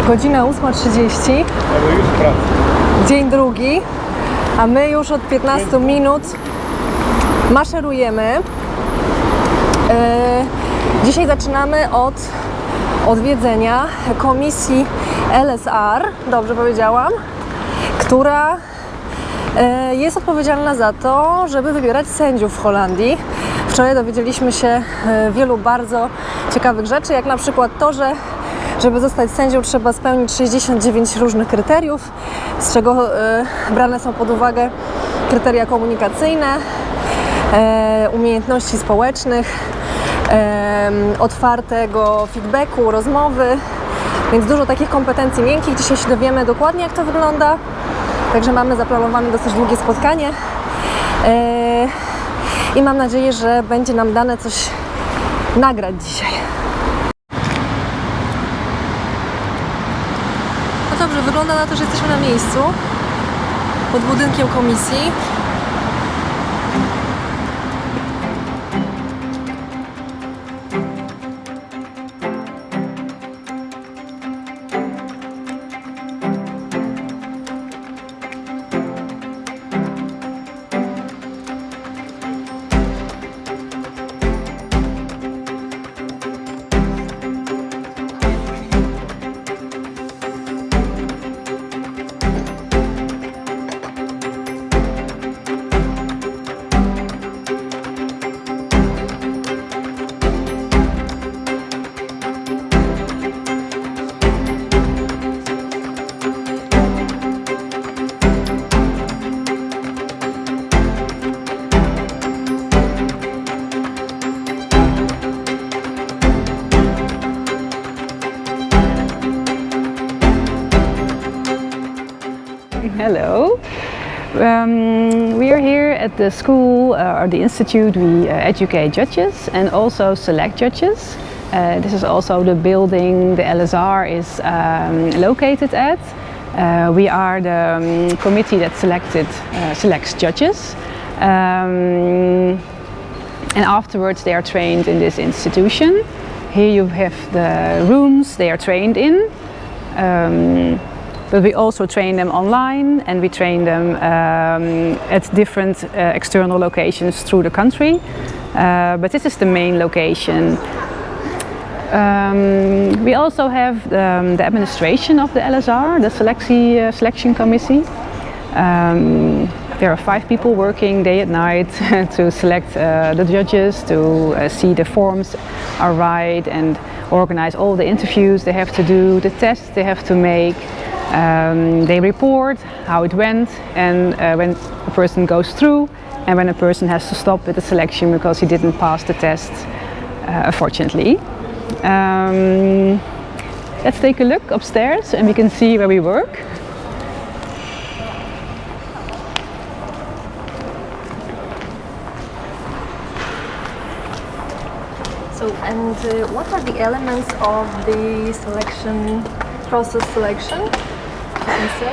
Godzina 8:30. Ale już praca. Dzień drugi, a my już od 15 minut maszerujemy. Dzisiaj zaczynamy od odwiedzenia komisji LSR, dobrze powiedziałam, która jest odpowiedzialna za to, żeby wybierać sędziów w Holandii. Wczoraj dowiedzieliśmy się wielu bardzo ciekawych rzeczy, jak na przykład to, że żeby zostać sędzią, trzeba spełnić 69 różnych kryteriów, z czego brane są pod uwagę kryteria komunikacyjne, umiejętności społecznych, otwartego feedbacku, rozmowy, więc dużo takich kompetencji miękkich. Dzisiaj się dowiemy dokładnie, jak to wygląda, także mamy zaplanowane dosyć długie spotkanie i mam nadzieję, że będzie nam dane coś nagrać dzisiaj. No dobrze, wygląda na to, że jesteśmy na miejscu pod budynkiem komisji. Hello. We are here at the school or the institute. We educate judges and also select judges. This is also the building the LSR is located at. We are the committee that selects judges. And afterwards they are trained in this institution. Here you have the rooms they are trained in. But we also train them online, and we train them at different external locations through the country. But this is the main location. We also have the administration of the LSR, the selection committee. There are 5 people working day and night to select the judges, to see the forms are right and organize all the interviews they have to do, the tests they have to make. They report how it went and when a person goes through and when a person has to stop with the selection because he didn't pass the test, unfortunately. Let's take a look upstairs and we can see where we work. So, and what are the elements of the process selection?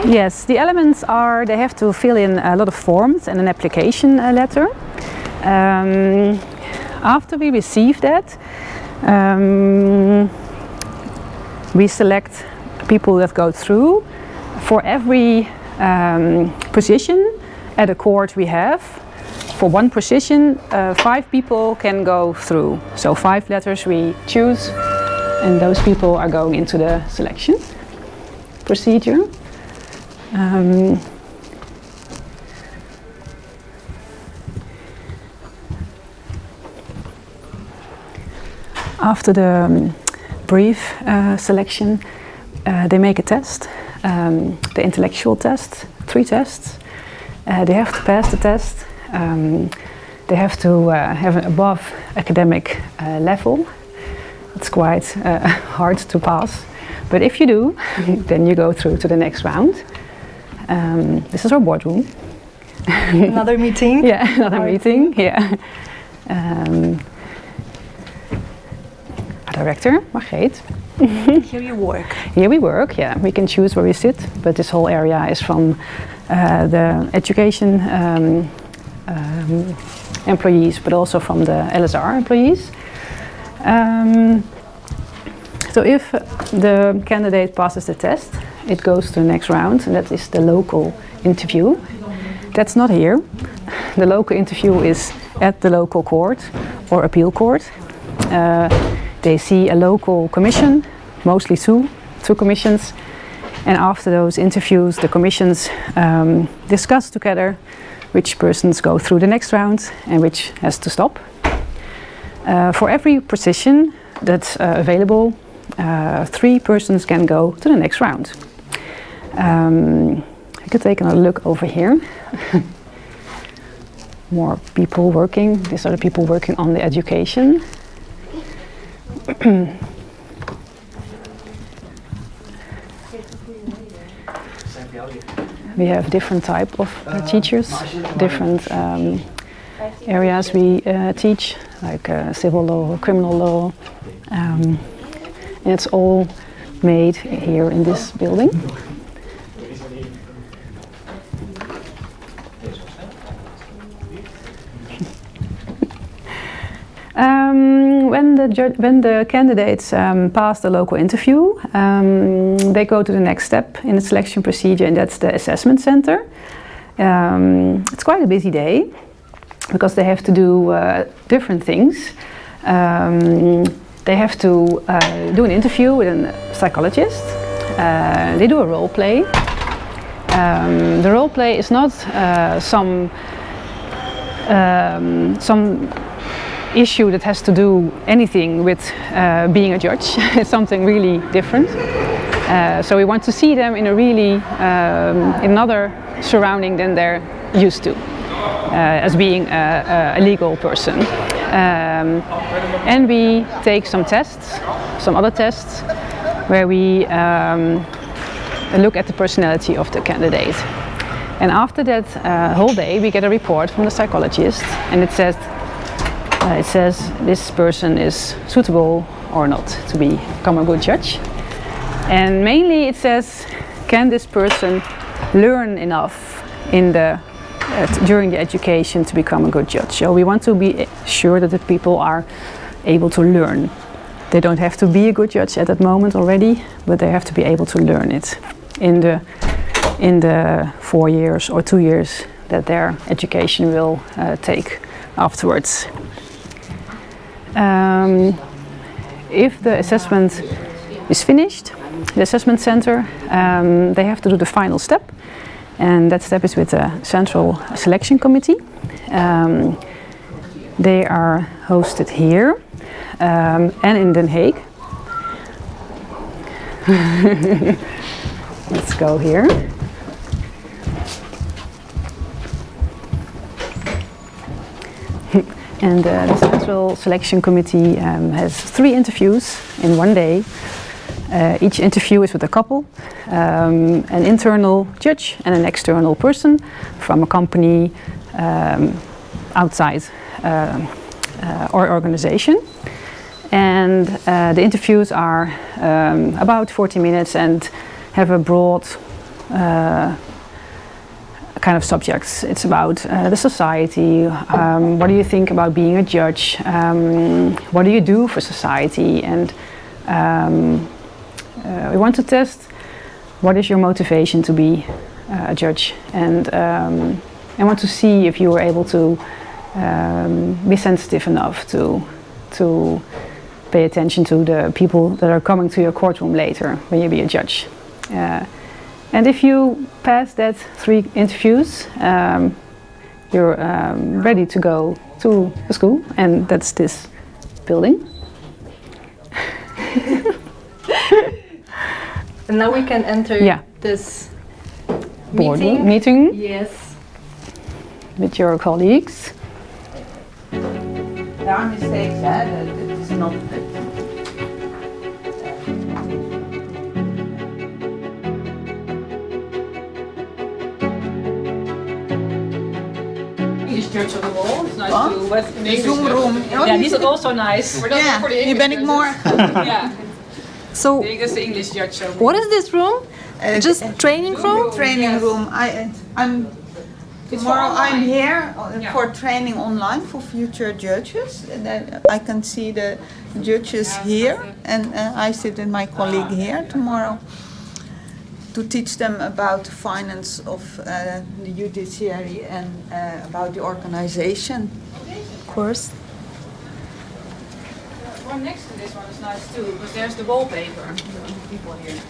Yes, the elements are they have to fill in a lot of forms and an application letter. After we receive that, we select people that go through. For every position at a court we have, for one position, 5 people can go through. So 5 letters we choose, and those people are going into the selection procedure. After the brief selection, they make a test, the intellectual test, 3 tests. They have to pass the test. They have to have an above academic level. It's quite hard to pass, but if you do, then you go through to the next round. This is our boardroom. Another meeting? Yeah, another meeting, yeah. Our director, Margreet. Here you work. Here we work, yeah. We can choose where we sit, but this whole area is from the education employees, but also from the LSR employees. So if the candidate passes the test, it goes to the next round, and that is the local interview. That's not here. The local interview is at the local court or appeal court. They see a local commission, mostly two commissions, and after those interviews, the commissions discuss together which persons go through the next round and which has to stop. For every position that's available, 3 persons can go to the next round. I could take another look over here. More people working. These are the people working on the education. We have different type of teachers, different areas we teach, like civil law, criminal law, and it's all made here in this building. When the candidates pass the local interview, they go to the next step in the selection procedure, and that's the assessment center. It's quite a busy day because they have to do different things. They have to do an interview with a psychologist. They do a role play. The role play is not some issue that has to do anything with being a judge. It's something really different. So we want to see them in a really another surrounding than they're used to, as being a legal person. And we take some tests, some other tests, where we look at the personality of the candidate. And after that whole day, we get a report from the psychologist, and it says this person is suitable or not to become a good judge. And mainly it says, can this person learn enough during the education to become a good judge? So we want to be sure that the people are able to learn. They don't have to be a good judge at that moment already, but they have to be able to learn it in the 4 years or 2 years that their education will take afterwards. If the assessment is finished, the assessment center, they have to do the final step, and that step is with the Central Selection Committee. They are hosted here and in Den Haag. Let's go here. And the Central Selection Committee has 3 interviews in one day. Each interview is with a couple, an internal judge and an external person from a company outside our organization. And the interviews are about 40 minutes and have a broad kind of subjects. It's about the society. What do you think about being a judge? What do you do for society? And we want to test what is your motivation to be a judge, and I want to see if you are able to be sensitive enough to pay attention to the people that are coming to your courtroom later when you be a judge. And if you pass that 3 interviews, you're ready to go to the school, and that's this building. And now we can enter this meeting Yes. with your colleagues. There are mistakes, it's not English Church on the wall. It's nice to with the Zoom room. Yeah, these are also nice. Ja, nu ben ik more. Yeah, So, I think that's the English Church. what is this room? Just training room? Training room. I'm Tomorrow I'm here Yeah. for training online for future judges. And then I can see the judges here, and I sit with my colleague here tomorrow to teach them about the finance of the judiciary and about the organization. Of course. The one next to this one is nice too, because there's the wallpaper. The people here.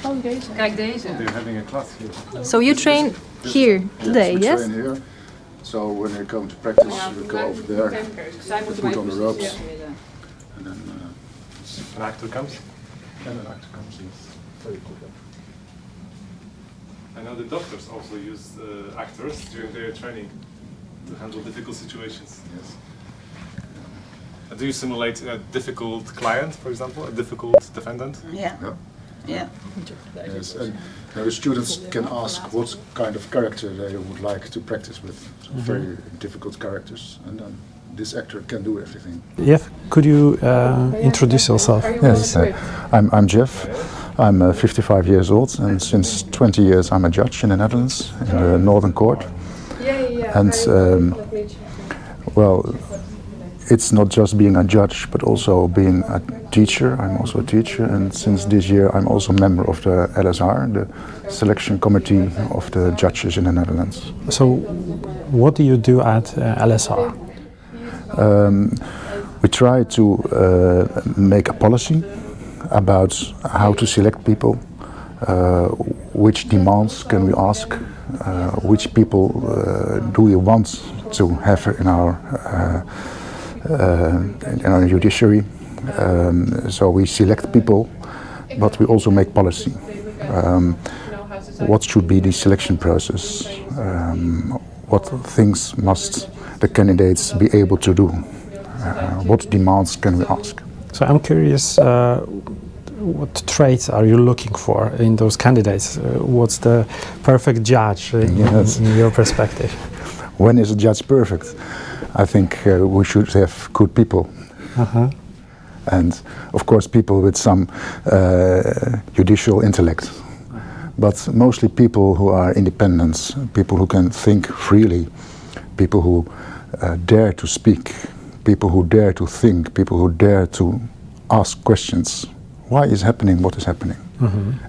Oh, deze. Kijk deze. They're having a class here. So you train here today, we yes? train here. So when they come to practice, we go over there, Zij moeten put mij on the precies ropes, leren. and then An actor comes. and an actor comes in. Very cool. I know the doctors also use actors during their training to handle difficult situations. Yes. Do you simulate a difficult client, for example, a difficult defendant? Yeah, Yeah. yeah. Yes. And the students can ask what kind of character they would like to practice with. So very difficult characters, and then this actor can do everything. Jeff, could you introduce yourself? Yes, I'm Jeff. I'm 55 years old, and since 20 years I'm a judge in the Netherlands, in the Northern Court. And well, it's not just being a judge, but also being a teacher. I'm also a teacher, and since this year I'm also a member of the LSR, the selection committee of the judges in the Netherlands. So, what do you do at LSR? We try to make a policy about how to select people, which demands can we ask, which people do we want to have in our judiciary. So we select people, but we also make policy. What should be the selection process? What things must the candidates be able to do? What demands can we ask? So, I'm curious, what traits are you looking for in those candidates? What's the perfect judge Yes. in your perspective? When is a judge perfect? I think we should have good people. And of course people with some judicial intellect. But mostly people who are independent, people who can think freely, people who dare to speak, people who dare to think, people who dare to ask questions. Why is happening what is happening?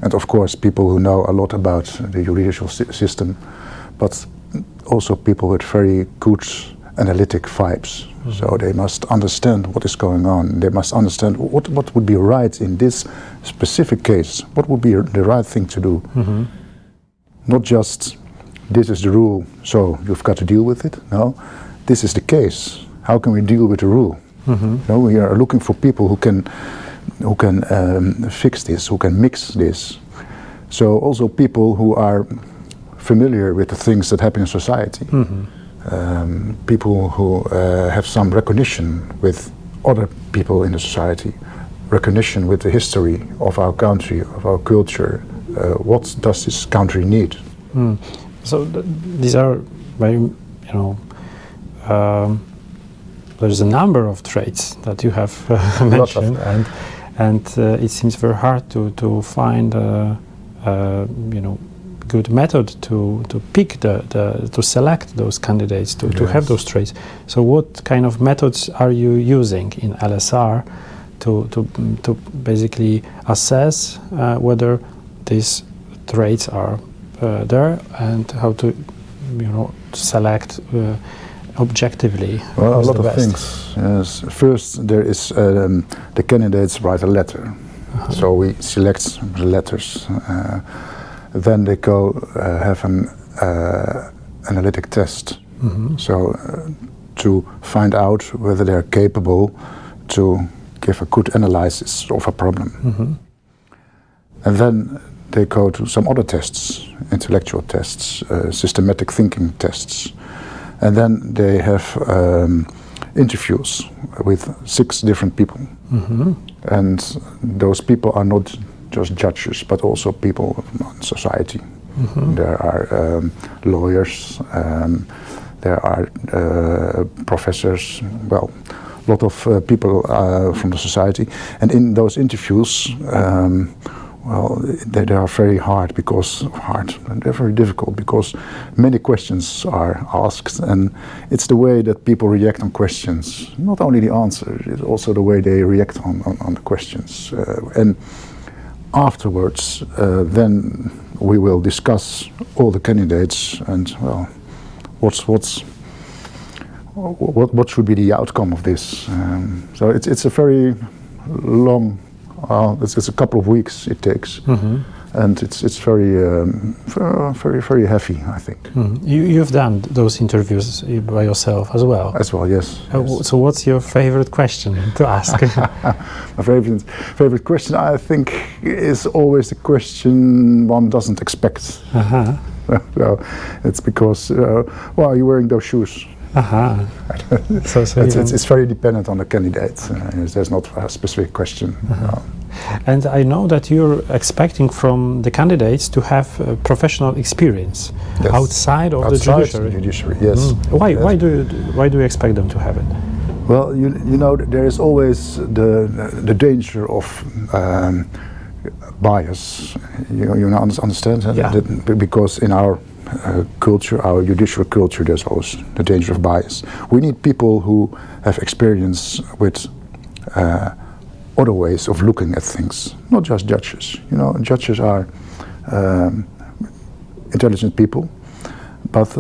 And of course people who know a lot about the judicial system, but also people with very good analytic vibes. So they must understand what is going on. They must understand what would be right in this specific case. What would be the right thing to do? Not just, this is the rule, so you've got to deal with it. No, this is the case. How can we deal with the rule? No, we are looking for people who can fix this, who can mix this. So also people who are familiar with the things that happen in society. People who have some recognition with other people in the society, recognition with the history of our country, of our culture. What does this country need? So, these are very, there's a number of traits that you have mentioned, and it seems very hard to find good method to pick to select those candidates to have those traits. So what kind of methods are you using in LSR to basically assess whether these traits are there, and how to select objectively? Well, a who's lot the of best? things. Yes. First, there is the candidates write a letter, so we select the letters. Then they go have an analytic test, so to find out whether they're capable to give a good analysis of a problem. And then they go to some other tests, intellectual tests, systematic thinking tests. And then they have interviews with 6 different people. And those people are not just judges, but also people in society. There are lawyers, there are professors, well, a lot of people from the society. And in those interviews, well, they are very hard and they're very difficult because many questions are asked, and it's the way that people react on questions, not only the answer, it's also the way they react on the questions. And afterwards, then we will discuss all the candidates and, well, what should be the outcome of this. So it's a very long. It's a couple of weeks it takes, and it's very heavy, I think. You've done those interviews by yourself as well. As well, yes. Yes. So what's your favorite question to ask? My favorite question, I think, is always the question one doesn't expect. Well, it's because why are you wearing those shoes? It's very dependent on the candidate. There's not a specific question. And I know that you're expecting from the candidates to have professional experience outside of the judiciary. Yes. Why? Yes. Why do you expect them to have it? Well, you know, there is always the danger of bias. You understand? Yeah. Because in our culture, our judicial culture, there's always the danger of bias. We need people who have experience with other ways of looking at things, not just judges. You know, judges are intelligent people, but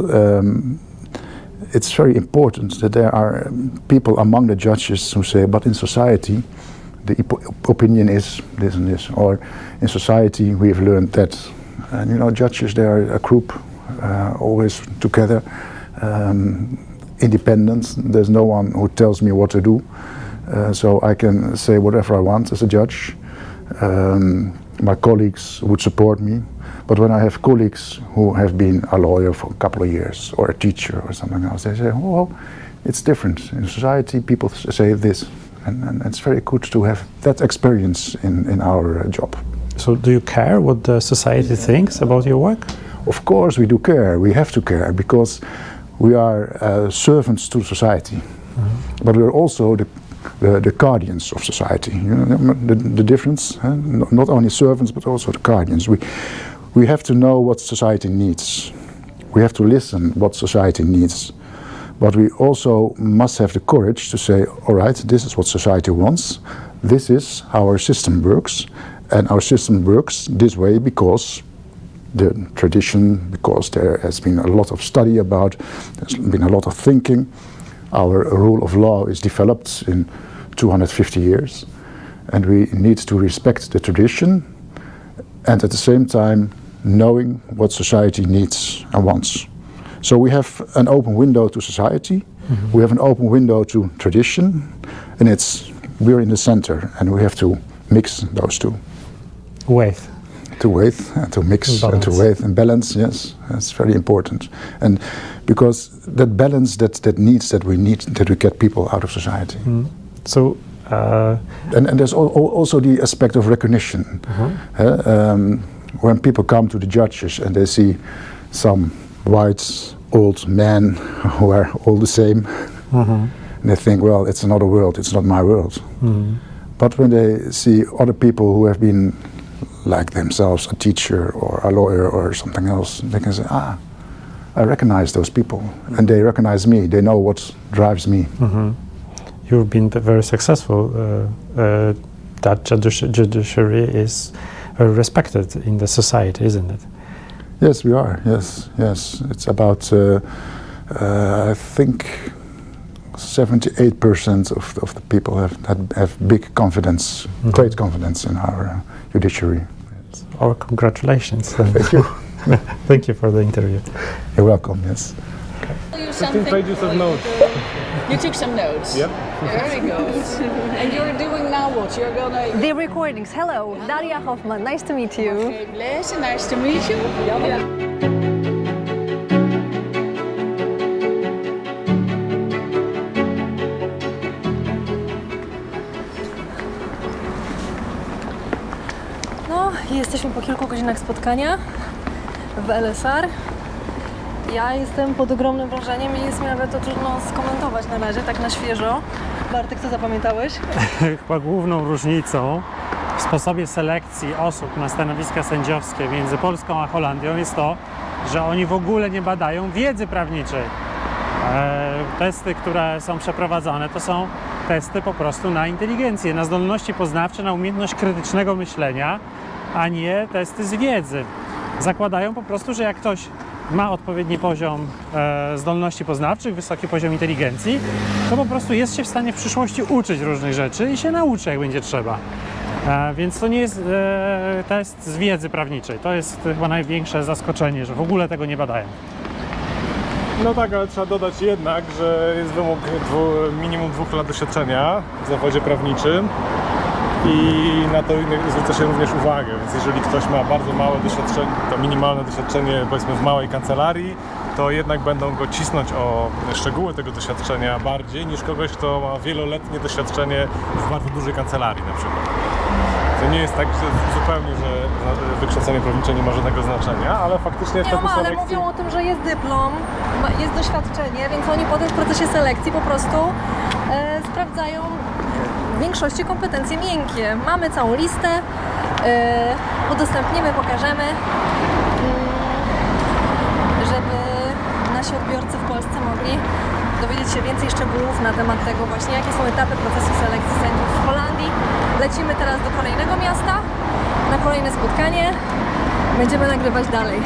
it's very important that there are people among the judges who say, but in society, the opinion is this and this, or in society we have learned that. And you know, judges, they are a group, always together, independent. There's no one who tells me what to do, so I can say whatever I want as a judge. My colleagues would support me, but when I have colleagues who have been a lawyer for a couple of years, or a teacher or something else, they say, oh, well, it's different. In society, people say this, and it's very good to have that experience in our job. So do you care what the society thinks about your work? Of course we do care, we have to care, because we are servants to society, but we're also the guardians of society. You know, the difference, not only servants but also the guardians. We have to know what society needs, we have to listen what society needs, but we also must have the courage to say, all right, this is what society wants, this is how our system works, and our system works this way because the tradition, because there has been a lot of study about, there's been a lot of thinking. Our rule of law is developed in 250 years, and we need to respect the tradition, and at the same time knowing what society needs and wants. So we have an open window to society, we have an open window to tradition, and we're in the center, and we have to mix those two. To mix, and to weigh and balance, yes, that's very important. And because that balance, that we get people out of society. So, and there's also the aspect of recognition. When people come to the judges and they see some white old men who are all the same, and they think, well, it's another world, it's not my world. But when they see other people who have been like themselves, a teacher or a lawyer or something else, they can say, I recognize those people, and they recognize me, they know what drives me. You've been very successful. That judiciary is very respected in the society, isn't it? Yes, we are, yes. It's about, I think, 78% of the people have big confidence, great confidence in our judiciary. Our congratulations. Thank you. Thank you for the interview. You're welcome, yes. 15 pages of notes. You took some notes. Yep. Very good. And you're doing now what? You're gonna. The recordings. Hello, Daria Hoffman. Nice to meet you. Okay, bless. Nice to meet you. No, jesteśmy po kilku godzinach spotkania w LSR. Ja jestem pod ogromnym wrażeniem i jest mi nawet to trudno skomentować na razie, tak na świeżo. Bartek, co zapamiętałeś? Chyba główną różnicą w sposobie selekcji osób na stanowiska sędziowskie między Polską a Holandią jest to, że oni w ogóle nie badają wiedzy prawniczej. Testy, które są przeprowadzane, to są testy po prostu na inteligencję, na zdolności poznawcze, na umiejętność krytycznego myślenia, a nie testy z wiedzy. Zakładają po prostu, że jak ktoś ma odpowiedni poziom zdolności poznawczych, wysoki poziom inteligencji, to po prostu jest się w stanie w przyszłości uczyć różnych rzeczy i się nauczy, jak będzie trzeba. Więc to nie jest test z wiedzy prawniczej. To jest chyba największe zaskoczenie, że w ogóle tego nie badają. No tak, ale trzeba dodać jednak, że jest wymóg minimum 2 lat doświadczenia w zawodzie prawniczym i na to zwraca się również uwagę, więc jeżeli ktoś ma bardzo małe doświadczenie, to minimalne doświadczenie powiedzmy w małej kancelarii, to jednak będą go cisnąć o szczegóły tego doświadczenia bardziej niż kogoś, kto ma wieloletnie doświadczenie w bardzo dużej kancelarii na przykład. To nie jest tak że zupełnie, że wykształcenie prawnicze nie ma żadnego znaczenia, ale faktycznie w Nie, toku ale selekcji... mówią o tym, że jest dyplom, jest doświadczenie, więc oni potem w procesie selekcji po prostu sprawdzają w większości kompetencje miękkie. Mamy całą listę, udostępnimy, pokażemy, żeby nasi odbiorcy w Polsce mogli dowiedzieć się więcej szczegółów na temat tego właśnie, jakie są etapy procesu selekcji sędziów w Holandii. Lecimy teraz do kolejnego miasta, na kolejne spotkanie. Będziemy nagrywać dalej.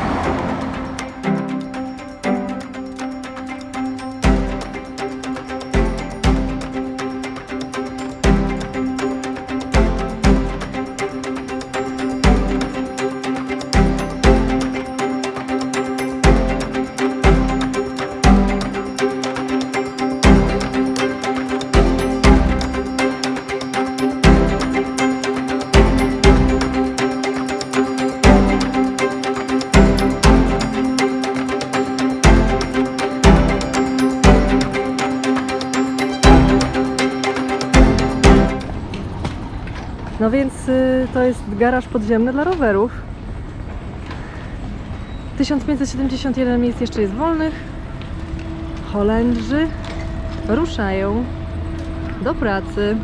No więc to jest garaż podziemny dla rowerów. 1571 miejsc jeszcze jest wolnych. Holendrzy ruszają do pracy.